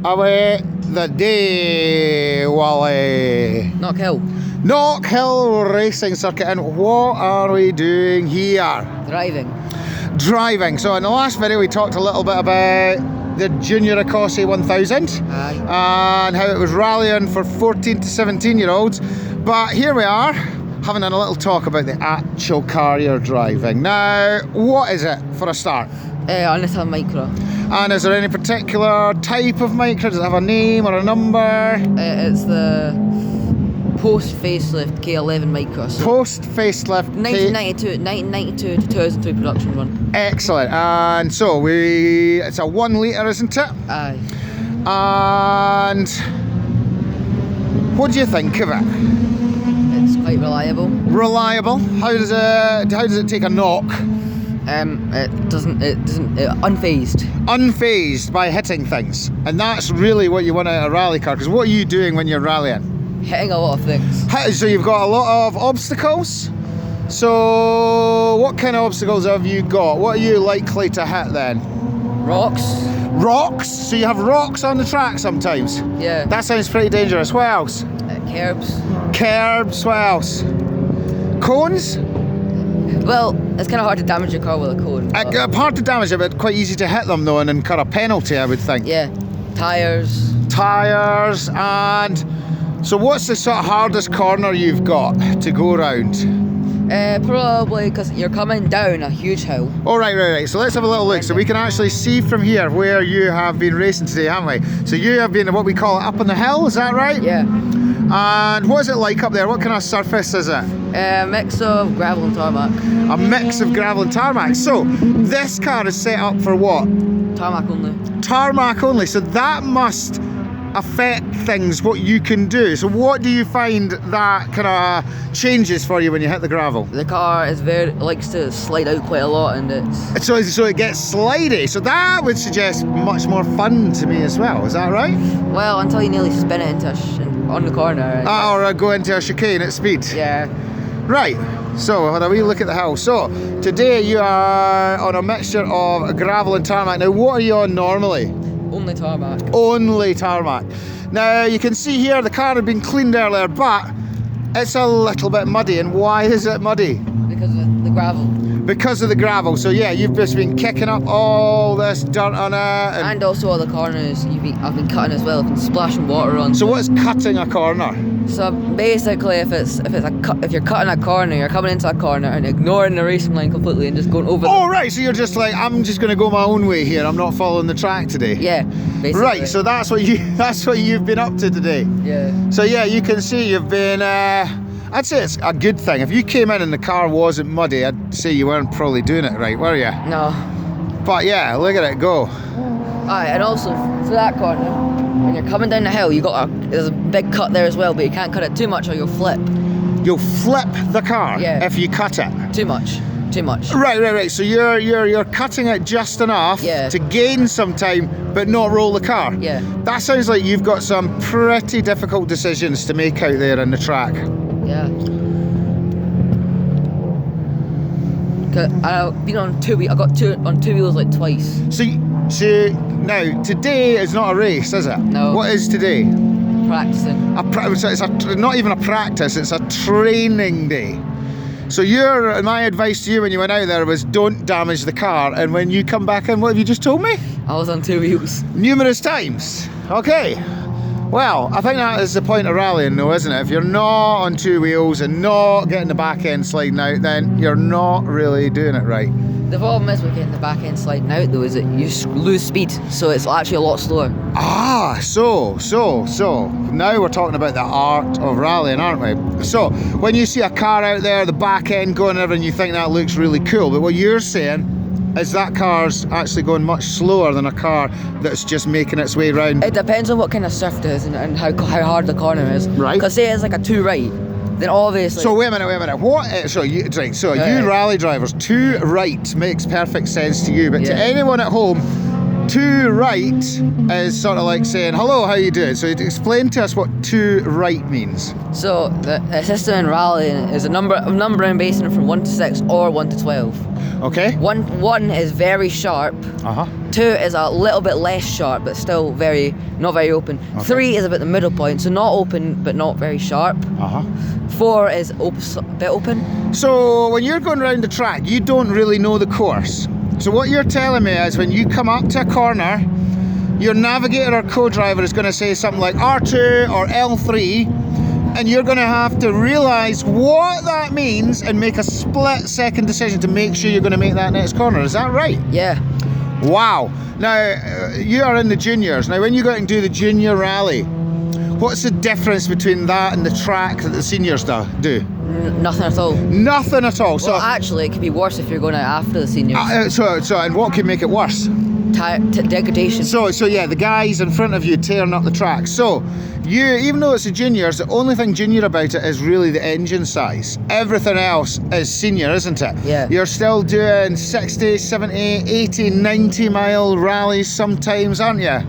away the day, Wullie. Knock Hill Racing Circuit, and what are we doing here? Driving. So in the last video we talked a little bit about the Junior Ecosse 1000 and how it was rallying for 14 to 17 year olds, but here we are having a little talk about the actual car you're driving. Now, what is it for a start? Nissan Micra. And is there any particular type of Micra? Does it have a name or a number? It's the post-facelift K11 Micra. So Post-facelift 1992 to 2002 production run. Excellent. And so it's a 1 litre, isn't it? Aye. And what do you think of it? It's quite reliable. Reliable? How does it take a knock? It doesn't unfazed. Unfazed by hitting things. And that's really what you want out of a rally car, because what are you doing when you're rallying? Hitting a lot of things. So you've got a lot of obstacles. So what kind of obstacles have you got? What are you likely to hit then? Rocks. Rocks? So you have rocks on the track sometimes? Yeah. That sounds pretty dangerous. What else? Curbs. Curbs. What else? Cones? Well, it's kind of hard to damage your car with a cone. Hard to damage it, but quite easy to hit them though and incur a penalty, I would think. Yeah. Tyres. Tyres. And so what's the sort of hardest corner you've got to go around? Probably because you're coming down a huge hill. Oh, right. So let's have a little look. So we can actually see from here where you have been racing today, haven't we? So you have been what we call up on the hill, is that right? Yeah. And what is it like up there? What kind of surface is it? A mix of gravel and tarmac. A mix of gravel and tarmac. So this car is set up for what? Tarmac only. Tarmac only. So that must affect things, what you can do. So what do you find that kind of changes for you when you hit the gravel? The car is likes to slide out quite a lot, and so it gets slidey. So that would suggest much more fun to me as well. Is that right? Well, until you nearly spin it into on the corner. Or go into a chicane at speed. Yeah. Right. So have a wee look at the hill. So today you are on a mixture of gravel and tarmac. Now what are you on normally? Only tarmac. Only tarmac. Now you can see here the car had been cleaned earlier, but it's a little bit muddy. And why is it muddy? Because of the gravel. Because of the gravel. So yeah, you've just been kicking up all this dirt on it. And also all the corners I've been cutting as well. I've been splashing water on. So what's cutting a corner? So basically, if you're cutting a corner, you're coming into a corner and ignoring the racing line completely and just going over. Oh right, so you're just like, I'm just going to go my own way here. I'm not following the track today. Yeah, basically. Right, so that's what you've been up to today. Yeah. So yeah, you can see you've been. I'd say it's a good thing. If you came in and the car wasn't muddy, I'd say you weren't probably doing it right, were you? No. But yeah, look at it go. Alright, and also for that corner, when you're coming down the hill, there's a big cut there as well, but you can't cut it too much or you'll flip. You'll flip the car if you cut it. Too much. Right. So you're cutting it just enough to gain some time, but not roll the car. Yeah. That sounds like you've got some pretty difficult decisions to make out there in the track. Yeah. I've been on two wheels. I got on two wheels like twice. So now today is not a race, is it? No. What is today? Practicing. It's not even a practice. It's a training day. So my advice to you when you went out there was don't damage the car. And when you come back in, what have you just told me? I was on two wheels. Numerous times. Okay. Well, I think that is the point of rallying though, isn't it? If you're not on two wheels and not getting the back end sliding out, then you're not really doing it right. The problem is with getting the back end sliding out though is that you lose speed, so it's actually a lot slower. So now we're talking about the art of rallying, aren't we? So when you see a car out there, the back end going over, and you think that looks really cool, but what you're saying is that car's actually going much slower than a car that's just making its way round. It depends on what kind of surf it is and how hard the corner is. Right. Because say it's like a two right, then obviously. So wait a minute. You rally drivers, two right makes perfect sense to you, but to anyone at home, two right is sort of like saying, hello, how you doing? So explain to us what two right means. So the system in rallying is a numbering based on from 1 to 6 or 1 to 12. Okay. One is very sharp, 2 is a little bit less sharp, but still not very open. Okay. 3 is about the middle point, so not open, but not very sharp. 4 is a bit open. So when you're going around the track, you don't really know the course. So what you're telling me is when you come up to a corner, your navigator or co-driver is going to say something like R2 or L3, and you're going to have to realise what that means and make a split-second decision to make sure you're going to make that next corner. Is that right? Yeah. Wow. Now, you are in the juniors. Now, when you go out and do the junior rally, what's the difference between that and the track that the seniors do? Nothing at all. Nothing at all. So well, actually, it could be worse if you're going out after the seniors. And what could make it worse? Degradation. So yeah, the guys in front of you tearing up the track. So you, even though it's the juniors, the only thing junior about it is really the engine size. Everything else is senior, isn't it? Yeah. You're still doing 60, 70, 80, 90 mile rallies sometimes, aren't you?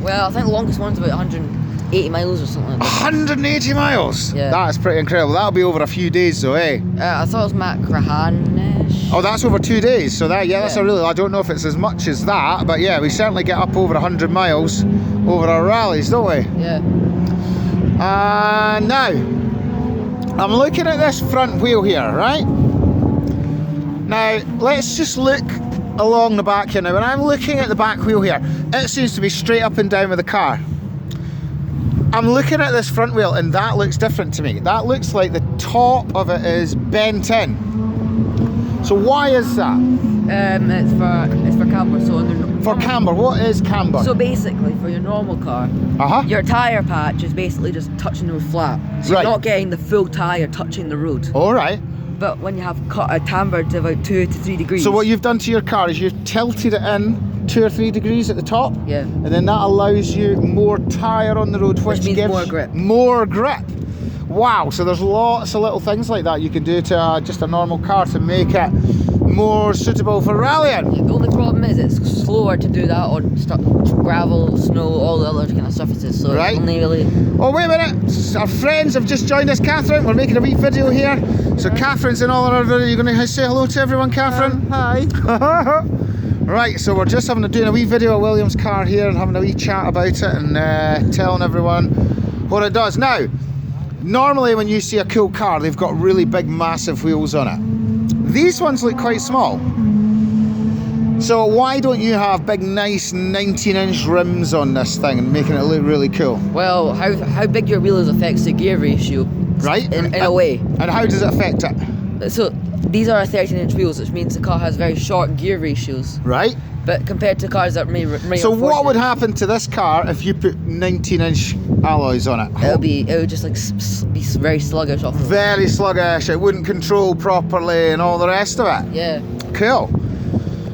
Well, I think the longest one's about 180 miles or something like that. 180 miles? Yeah. That's pretty incredible. That'll be over a few days though, eh? I thought it was Macrahan-ish. Oh, that's over 2 days. So that's a really, I don't know if it's as much as that, but yeah, we certainly get up over 100 miles over our rallies, don't we? Yeah. Now, I'm looking at this front wheel here, right? Now, let's just look along the back here. Now, when I'm looking at the back wheel here, it seems to be straight up and down with the car. I'm looking at this front wheel and that looks different to me. That looks like the top of it is bent in. So why is that? It's for camber. So for camber, what is camber? So basically, for your normal car, your tyre patch is basically just touching the road flat. So you're not getting the full tyre touching the road. All right. But when you have cambered to about 2 to 3 degrees. So what you've done to your car is you've tilted it in 2 or 3 degrees at the top. Yeah. And then that allows you more tyre on the road, which means gives more grip. More grip. Wow, so there's lots of little things like that you can do to just a normal car to make it more suitable for rallying. Yeah, the only problem is it's slower to do that on gravel, snow, all the other kind of surfaces. So right. It's only really... Oh, wait a minute. Our friends have just joined us, Catherine. We're making a wee video here. So Catherine's in all of our video. You're going to say hello to everyone, Catherine? Hi. Right, so we're just doing a wee video of William's car here and having a wee chat about it and telling everyone what it does. Now, normally when you see a cool car, they've got really big, massive wheels on it. These ones look quite small. So why don't you have big, nice 19-inch rims on this thing and making it look really cool? Well, how big your wheel is affects the gear ratio. Right. In a way. And how does it affect it? So these are 13-inch wheels, which means the car has very short gear ratios. Right. But compared to cars that may so what would happen to this car if you put 19-inch alloys on it? It would just like be very sluggish off. Very sluggish. It wouldn't control properly and all the rest of it. Yeah. Cool.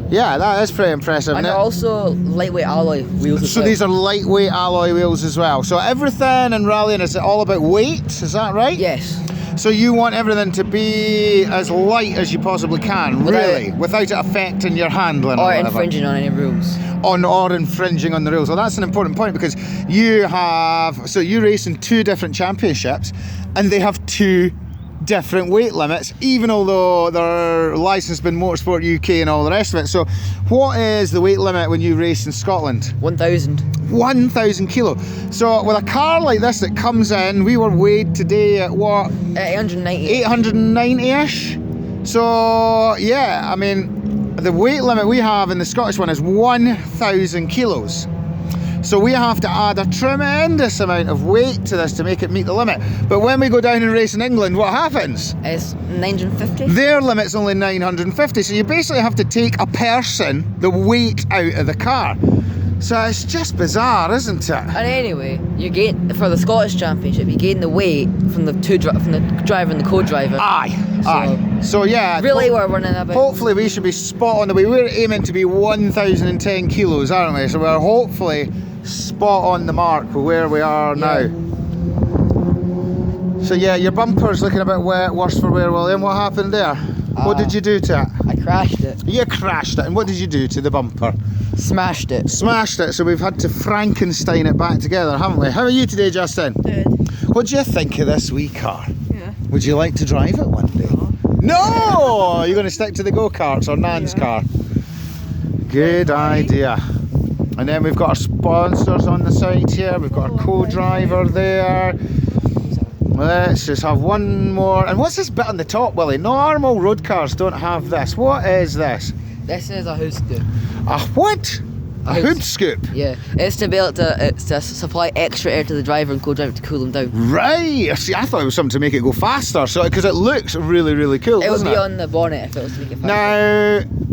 Yeah, that is pretty impressive. And they're also lightweight alloy wheels as well. So these are lightweight alloy wheels as well. So everything in rallying, is it all about weight? Is that right? Yes. So you want everything to be as light as you possibly can, really, without it affecting your handling or infringing on any rules. Or infringing on the rules. Well, that's an important point because you race in 2 different championships and they have 2 different weight limits, even although they're licensed in Motorsport UK and all the rest of it. So what is the weight limit when you race in Scotland? 1,000. 1,000 kilo. So with a car like this that comes in, we were weighed today at what? 890. 890-ish. So yeah, I mean, the weight limit we have in the Scottish one is 1,000 kilos. So we have to add a tremendous amount of weight to this to make it meet the limit. But when we go down and race in England, what happens? It's 950. Their limit's only 950. So you basically have to take a person, the weight out of the car. So it's just bizarre, isn't it? And anyway, you gain for the Scottish Championship, you gain the weight from the driver and the co-driver. Aye. So yeah. Really, we're running about. Hopefully, we should be spot on the way. We're aiming to be 1,010 kilos, aren't we? So we're hopefully spot on the mark for where we are now. So yeah, your bumper's looking a bit worse for wear, William. What happened there? What did you do to it? I crashed it. You crashed it, and what did you do to the bumper? Smashed it. Smashed it, so we've had to Frankenstein it back together, haven't we? How are you today, Justin? Good. What do you think of this wee car? Yeah. Would you like to drive it one day? No! You're going to stick to the go-karts or Nan's car? Good idea. And then we've got our sponsors on the side here. We've got our co-driver there. Let's just have one more. And what's this bit on the top, Willie? Normal road cars don't have this. What is this? This is a hood scoop. A what? A hood scoop? Yeah, it's to be able to supply extra air to the driver and co-driver to cool them down. Right. See, I thought it was something to make it go faster. So because it looks really, really cool. It would doesn't be on the bonnet if it was to make it faster. Now,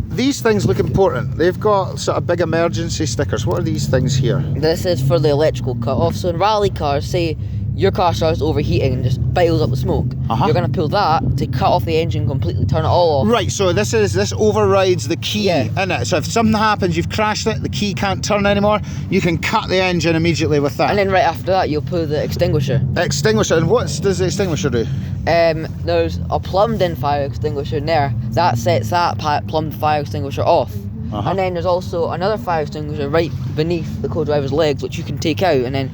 these things look important. They've got sort of big emergency stickers. What are these things here? This is for the electrical cut-off. So in rally cars, say your car starts overheating and just piles up the smoke. You're going to pull that to cut off the engine completely, turn it all off. Right, so this overrides the key in it. So if something happens, you've crashed it, the key can't turn anymore, you can cut the engine immediately with that. And then right after that, you'll pull the extinguisher. Extinguisher, and what does the extinguisher do? There's a plumbed-in fire extinguisher in there that sets that plumbed fire extinguisher off. And then there's also another fire extinguisher right beneath the co-driver's legs, which you can take out, and then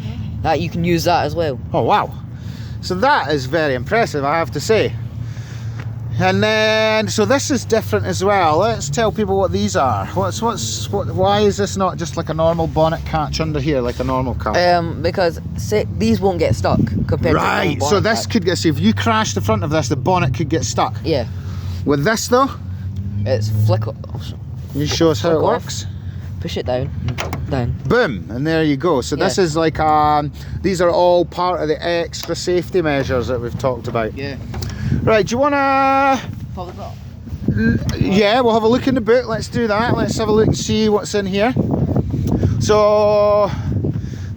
you can use that as well. Oh wow, so that is very impressive, I have to say. And then, so this is different as well. Let's tell people what these are. Why is this not just like a normal bonnet catch under here, like a normal car? Because these won't get stuck compared to right, so this could get, see, if you crash the front of this, the bonnet could get stuck. Yeah. With this though, it's flick. You show us how it works. Push it down. Boom, and there you go. So this is like these are all part of the extra safety measures that we've talked about. Yeah. Right, do you wanna Pull it up. Yeah, we'll have a look in the book. Let's do that. Let's have a look and see what's in here. So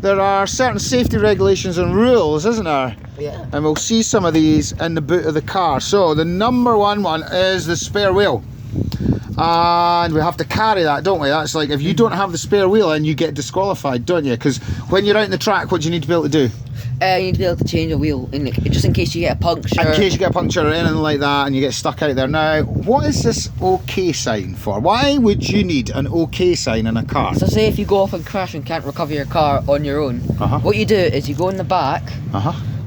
there are certain safety regulations and rules, isn't there? Yeah. And we'll see some of these in the boot of the car. So the number one is the spare wheel. And we have to carry that, don't we? That's like, if you don't have the spare wheel in, you get disqualified, don't you? Because when you're out in the track, what do you need to be able to do? You need to be able to change a wheel, just in case you get a puncture. In case you get a puncture or anything like that and you get stuck out there. Now, what is this OK sign for? Why would you need an OK sign in a car? So say if you go off and crash and can't recover your car on your own, what you do is you go in the back,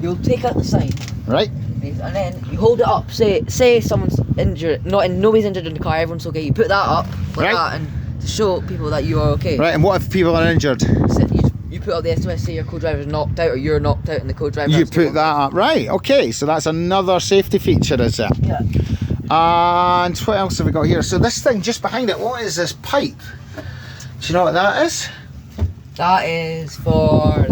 you'll take out the sign. Right. And then you hold it up. Say someone's injured, nobody's injured in the car, everyone's okay. You put that up like that, and to show people that you are okay. Right. And what if people are injured? So you put up the SOS, say your co-driver's knocked out or you're knocked out, and the co-driver. You put that up, right? Okay. So that's another safety feature, is it? Yeah. And what else have we got here? So this thing just behind it, what is this pipe? Do you know what that is? That is for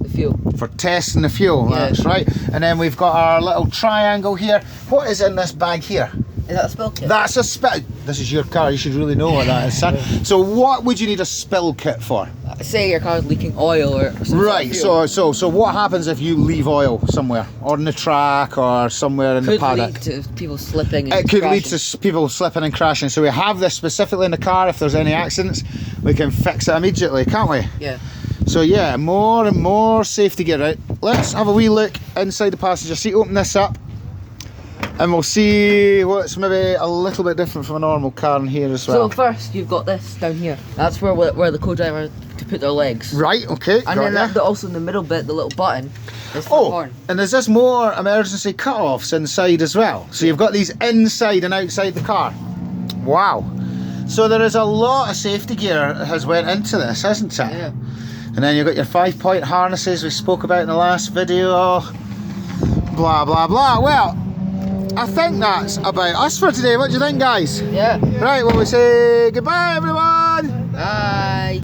the fuel. For testing the fuel, that's right. And then we've got our little triangle here. What is in this bag here? Is that a spill kit? That's a spill. This is your car, you should really know what that is, son. So what would you need a spill kit for? Say your car's leaking oil or something. Right, so what happens if you leave oil somewhere? Or in the track or somewhere in the paddock? Could lead to people slipping and It could lead to people slipping and crashing. So we have this specifically in the car. If there's any accidents, we can fix it immediately, can't we? Yeah. So yeah, more and more safety gear, right? Let's have a wee look inside the passenger seat, open this up, and we'll see what's maybe a little bit different from a normal car in here as well. So first, you've got this down here. That's where the co-driver to put their legs. Right, okay. And then also in the middle bit, the little button is for the horn. And there's this more emergency cut-offs inside as well. So you've got these inside and outside the car. Wow. So there is a lot of safety gear that has went into this, hasn't it? Yeah. And then you've got your 5-point harnesses we spoke about in the last video. Blah, blah, blah. Well, I think that's about us for today. What do you think, guys? Yeah. Right, well, we say goodbye, everyone. Bye.